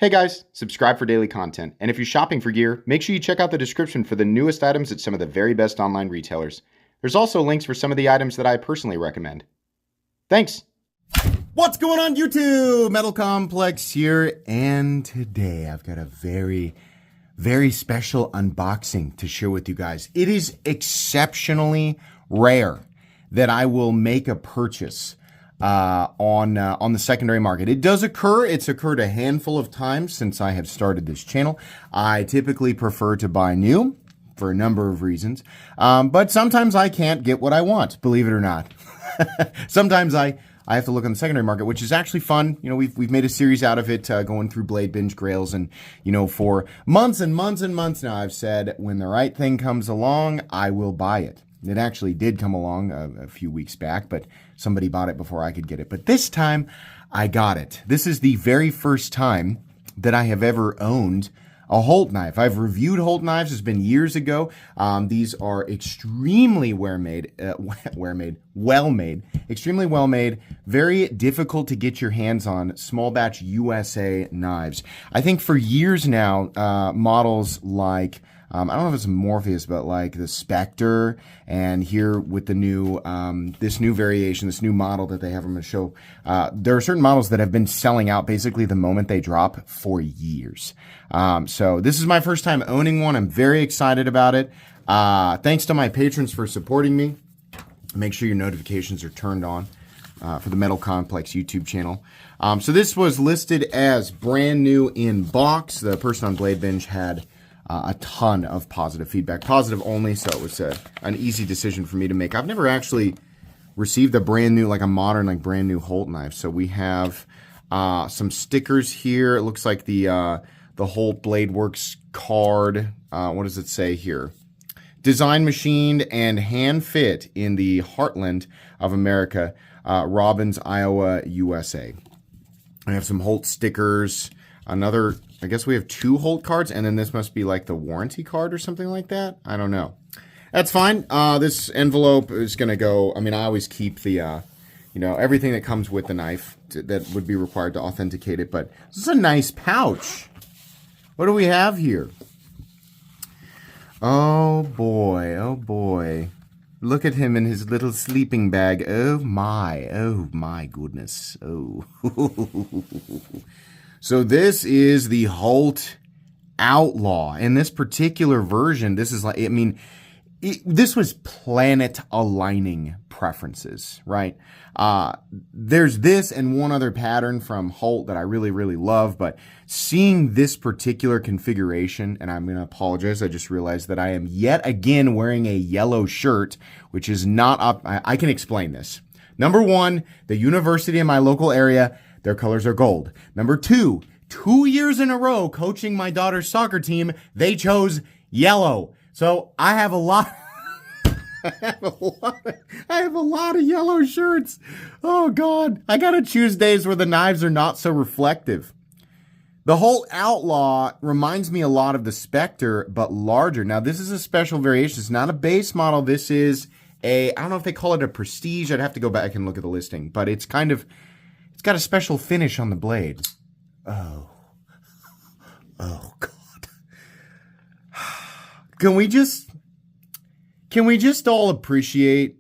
Hey guys, subscribe for daily content, and if you're shopping for gear, make sure you check out the description for the newest items at some of the very best online retailers. There's also links for some of the items that I personally recommend. Thanks! What's going on YouTube? Metal Complex here, and today I've got a very special unboxing to share with you guys. It is exceptionally rare that I will make a purchase on the secondary market. It does occur. It's occurred a handful of times since I have started this channel. I typically prefer to buy new for a number of reasons, but sometimes I can't get what I want, believe it or not. Sometimes I have to look on the secondary market, which is actually fun. You know, we've made a series out of it, going through Blade Binge Grails, and you know, for months and months and months now, I've said when the right thing comes along, I will buy it. It actually did come along a few weeks back, but somebody bought it before I could get it. But this time, I got it. This is the very first time that I have ever owned a Holt knife. I've reviewed Holt knives. It's been years ago. These are extremely well-made, extremely well-made, very difficult to get your hands on, small batch USA knives. I think for years now, models like I don't know if it's Morpheus, but like the Spectre, and here with the new, this new variation, this new model that they have on the show, there are certain models that have been selling out basically the moment they drop for years. So this is my first time owning one. I'm very excited about it. Thanks to my patrons for supporting me. Make sure your notifications are turned on for the Metal Complex YouTube channel. So this was listed as brand new in box. The person on Blade Binge had a ton of positive feedback, positive only, so it was an easy decision for me to make. I've never actually received a brand new, like a modern, like brand new Holt knife. So we have some stickers here. It looks like the Holt Blade Works card. What does it say here? Design machined and hand fit in the heartland of America, Robbins, Iowa, USA. I have some Holt stickers. Another, I guess we have two Holt cards, and then this must be like the warranty card or something like that. I don't know. That's fine. This envelope is going to go, I mean, I always keep the, you know, everything that comes with the knife that would be required to authenticate it, but this is a nice pouch. What do we have here? Oh boy, oh boy. Look at him in his little sleeping bag. Oh my goodness. Oh. So this is the Holt Outlaw. In this particular version, this is like, I mean, this was planet aligning preferences, right? There's this and one other pattern from Holt that I really love, but seeing this particular configuration, and I'm going to apologize, I just realized that I am yet again wearing a yellow shirt, which is not up. I can explain this. Number one, the university in my local area, their colors are gold. Number two, 2 years in a row coaching my daughter's soccer team, they chose yellow. So I have a lot. I have a lot of yellow shirts. Oh God, I gotta choose days where the knives are not so reflective. The Holt Outlaw reminds me a lot of the Spectre, but larger. Now this is a special variation. It's not a base model. This is I don't know if they call it a prestige. I'd have to go back and look at the listing, but it's kind of, it's got a special finish on the blade. Oh God. Can we just all appreciate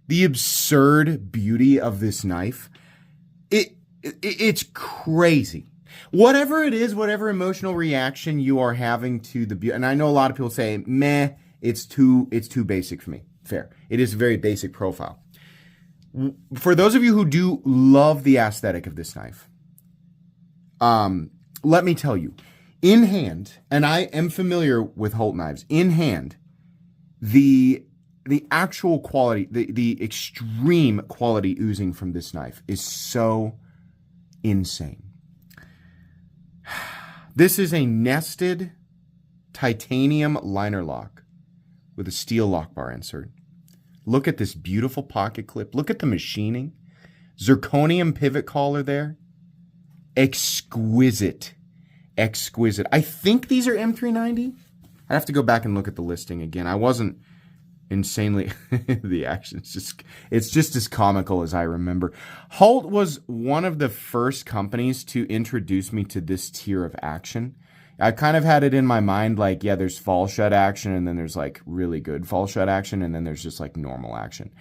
the absurd beauty of this knife? It's crazy. Whatever it is, whatever emotional reaction you are having to the beauty, and I know a lot of people say, meh, it's too basic for me. Fair. It is a very basic profile. For those of you who do love the aesthetic of this knife, let me tell you, in hand, and I am familiar with Holt knives, in hand, the actual quality, the extreme quality oozing from this knife is so insane. This is a nested titanium liner lock with a steel lock bar insert. Look at this beautiful pocket clip. Look at the machining. Zirconium pivot collar there. Exquisite. Exquisite. I think these are M390. I have to go back and look at the listing again. I wasn't insanely the action's it's just as comical as I remember. Holt was one of the first companies to introduce me to this tier of action. I kind of had it in my mind like, yeah, there's fall shut action, and then there's like really good fall shut action, and then there's just like normal action.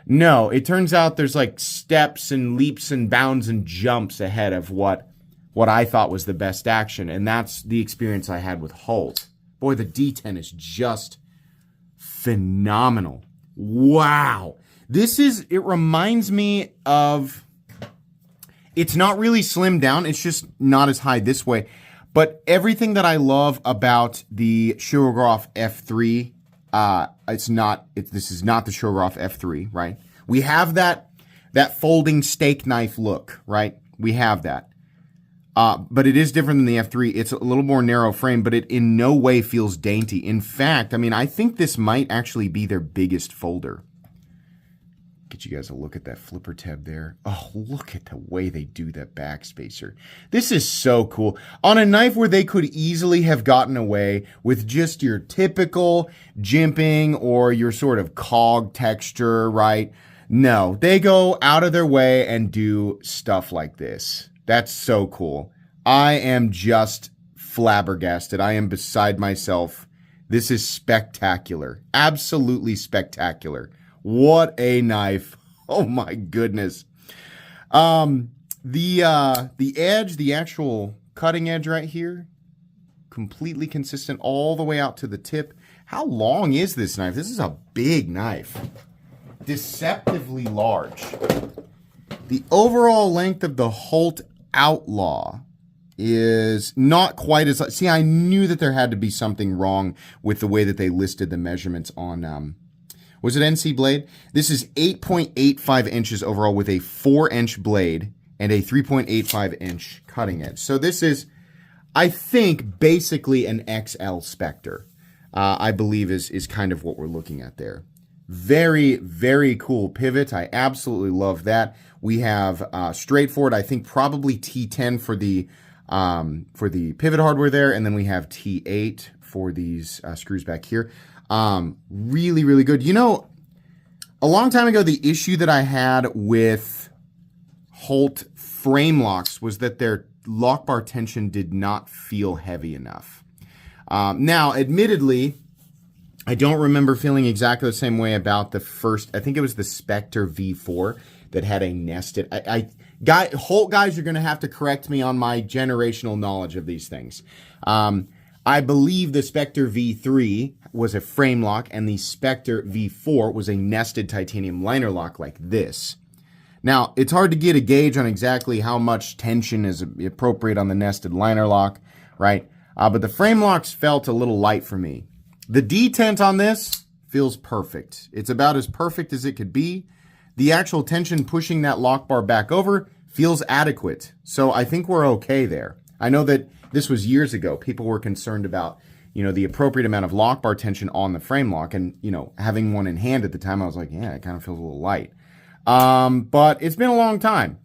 No, it turns out there's like steps and leaps and bounds and jumps ahead of what I thought was the best action, and that's the experience I had with Holt. Boy, the D10 is just phenomenal. Wow. It reminds me of, it's not really slimmed down. It's just not as high this way. But everything that I love about the Shirogorov F3, this is not the Shirogorov F3, right? We have that folding steak knife look, right? We have that. But it is different than the F3. It's a little more narrow frame, but it in no way feels dainty. In fact, I mean, I think this might actually be their biggest folder. Get you guys a look at that flipper tab there. Oh, look at the way they do that backspacer. This is so cool. On a knife where they could easily have gotten away with just your typical jimping or your sort of cog texture, right? No, they go out of their way and do stuff like this. That's so cool. I am just flabbergasted. I am beside myself. This is spectacular. Absolutely spectacular. What a knife. Oh my goodness. The edge, the actual cutting edge right here, completely consistent all the way out to the tip. How long is this knife? This is a big knife. Deceptively large. The overall length of the Holt Outlaw is not quite as... See, I knew that there had to be something wrong with the way that they listed the measurements on... was it NC blade? This is 8.85 inches overall with a 4-inch blade and a 3.85-inch cutting edge. So this is, I think, basically an XL Spectre. I believe is kind of what we're looking at there. Very, very cool pivot. I absolutely love that. We have straightforward, I think probably T10 for the pivot hardware there, and then we have T8 for these screws back here. Really, really good. You know, a long time ago, the issue that I had with Holt frame locks was that their lock bar tension did not feel heavy enough. Now, admittedly, I don't remember feeling exactly the same way about the first, I think it was the Spectre V4 that had a nested, Holt guys, you're going to have to correct me on my generational knowledge of these things. I believe the Spectre V3 was a frame lock and the Spectre V4 was a nested titanium liner lock like this. Now, it's hard to get a gauge on exactly how much tension is appropriate on the nested liner lock, right? But the frame locks felt a little light for me. The detent on this feels perfect. It's about as perfect as it could be. The actual tension pushing that lock bar back over feels adequate. So I think we're okay there. I know that this was years ago. People were concerned about, you know, the appropriate amount of lock bar tension on the frame lock. And, you know, having one in hand at the time, I was like, yeah, it kind of feels a little light. But it's been a long time.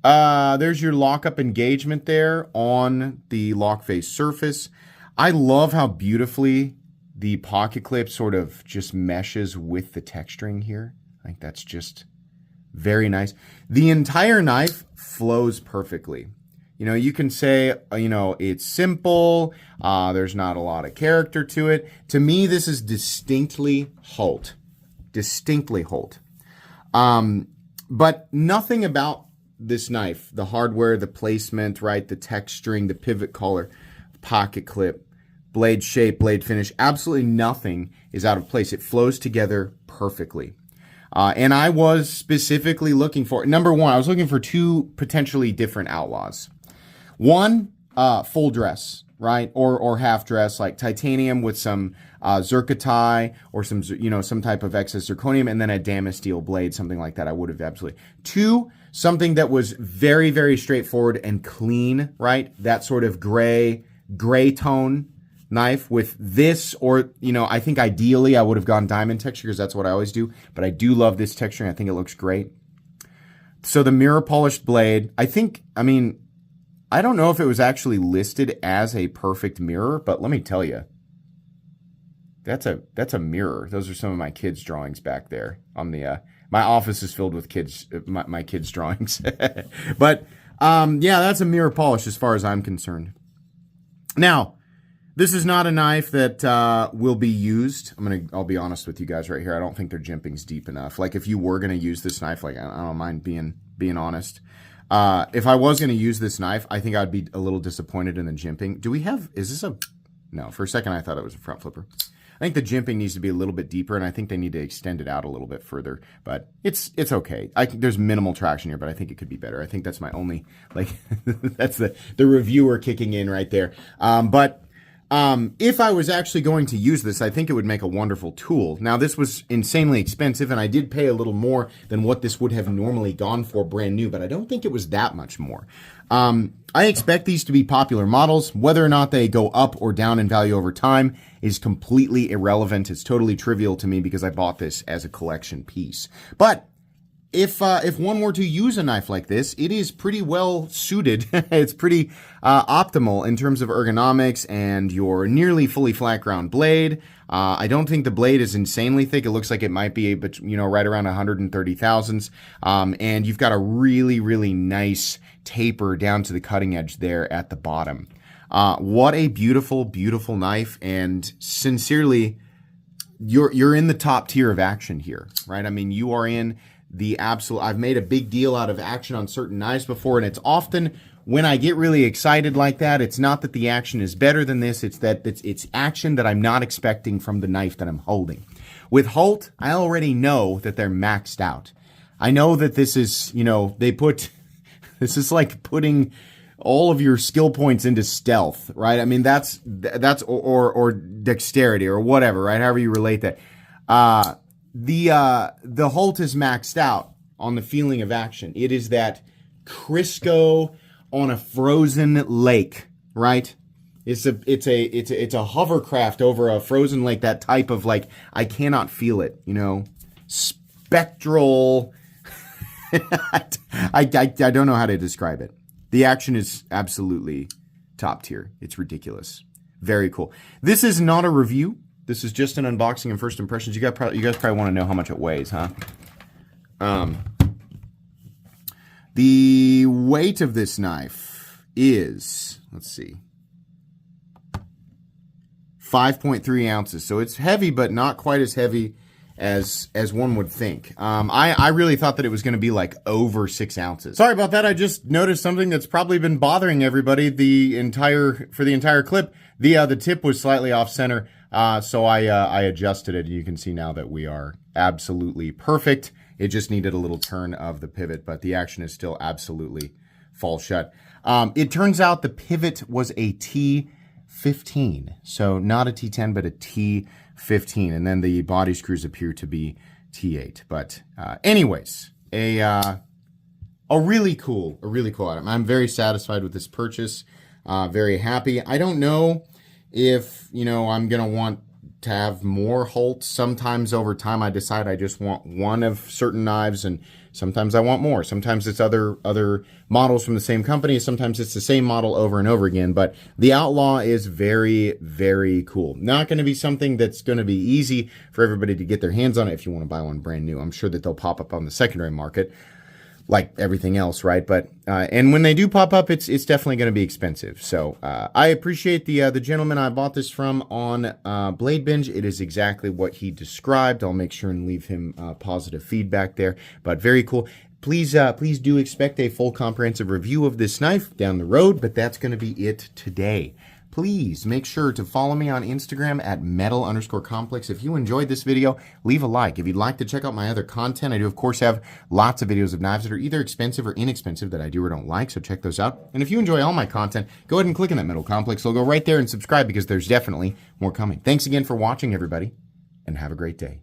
There's your lockup engagement there on the lock face surface. I love how beautifully the pocket clip sort of just meshes with the texturing here. I think that's just very nice. The entire knife flows perfectly. You know, you can say, you know, it's simple. There's not a lot of character to it. To me, this is distinctly Holt. Distinctly Holt. But nothing about this knife, the hardware, the placement, right, the texturing, the pivot collar, pocket clip, blade shape, blade finish, absolutely nothing is out of place. It flows together perfectly. And I was specifically looking for, number one, I was looking for two potentially different Outlaws. One, full dress, right? Or half dress, like titanium with some zircotai or some, you know, some type of excess zirconium, and then a Damasteel blade, something like that. I would have absolutely. Two, something that was very, very straightforward and clean, right? That sort of gray tone knife with this, or, you know, I think ideally I would have gone diamond texture because that's what I always do, but I do love this texture and I think it looks great. So the mirror polished blade, I don't know if it was actually listed as a perfect mirror, but let me tell you, that's a mirror. Those are some of my kids' drawings back there on the. My office is filled with my kids' drawings. But yeah, that's a mirror polish as far as I'm concerned. Now, this is not a knife that will be used. I'll be honest with you guys right here. I don't think their jimping's deep enough. Like if you were gonna use this knife, like I don't mind being honest. If I was gonna use this knife, I think I'd be a little disappointed in the jimping. Is this a? No, for a second I thought it was a front flipper. I think the jimping needs to be a little bit deeper, and I think they need to extend it out a little bit further. But it's okay. There's minimal traction here, but I think it could be better. I think that's my only that's the reviewer kicking in right there. But if I was actually going to use this, I think it would make a wonderful tool. Now, this was insanely expensive, and I did pay a little more than what this would have normally gone for brand new, but I don't think it was that much more. I expect these to be popular models. Whether or not they go up or down in value over time is completely irrelevant. It's totally trivial to me because I bought this as a collection piece. But if one were to use a knife like this, it is pretty well suited. It's pretty optimal in terms of ergonomics and your nearly fully flat ground blade. I don't think the blade is insanely thick. It looks like it might be, right around 130 thousandths. And you've got a really, really nice taper down to the cutting edge there at the bottom. What a beautiful, beautiful knife. And sincerely, you're in the top tier of action here, right? I mean, you are in the absolute. I've made a big deal out of action on certain knives before, and it's often when I get really excited like that, it's not that the action is better than this, it's that it's action that I'm not expecting from the knife that I'm holding. With Holt, I already know that they're maxed out. I know that this is, this is like putting all of your skill points into stealth, right? I mean, that's or dexterity or whatever, right? However you relate that. The Holt is maxed out on the feeling of action. It is that Crisco on a frozen lake, right? It's a hovercraft over a frozen lake. That type of I cannot feel it, spectral. I don't know how to describe it. The action is absolutely top tier. It's ridiculous. Very cool. This is not a review. This is just an unboxing and first impressions. You guys probably want to know how much it weighs, huh? The weight of this knife is, let's see, 5.3 ounces. So it's heavy, but not quite as heavy as one would think. I really thought that it was going to be over 6 ounces. Sorry about that. I just noticed something that's probably been bothering everybody for the entire clip. The tip was slightly off center. So I adjusted it. You can see now that we are absolutely perfect. It just needed a little turn of the pivot, but the action is still absolutely fall shut. It turns out the pivot was a T15. So not a T10, but a T15. And then the body screws appear to be T8. But anyways, a really cool item. I'm very satisfied with this purchase. Very happy. I don't know if, I'm going to want to have more Holts. Sometimes over time I decide I just want one of certain knives, and sometimes I want more. Sometimes it's other models from the same company. Sometimes it's the same model over and over again. But the Outlaw is very, very cool. Not going to be something that's going to be easy for everybody to get their hands on it if you want to buy one brand new. I'm sure that they'll pop up on the secondary market like everything else, right? But and when they do pop up, it's definitely going to be expensive. So I appreciate the gentleman I bought this from on Blade Binge. It is exactly what he described. I'll make sure and leave him positive feedback there. But very cool. Please do expect a full comprehensive review of this knife down the road. But that's going to be it today. Please make sure to follow me on Instagram at metal_complex. If you enjoyed this video, leave a like. If you'd like to check out my other content, I do, of course, have lots of videos of knives that are either expensive or inexpensive that I do or don't like, so check those out. And if you enjoy all my content, go ahead and click on that Metal Complex logo right there and subscribe because there's definitely more coming. Thanks again for watching, everybody, and have a great day.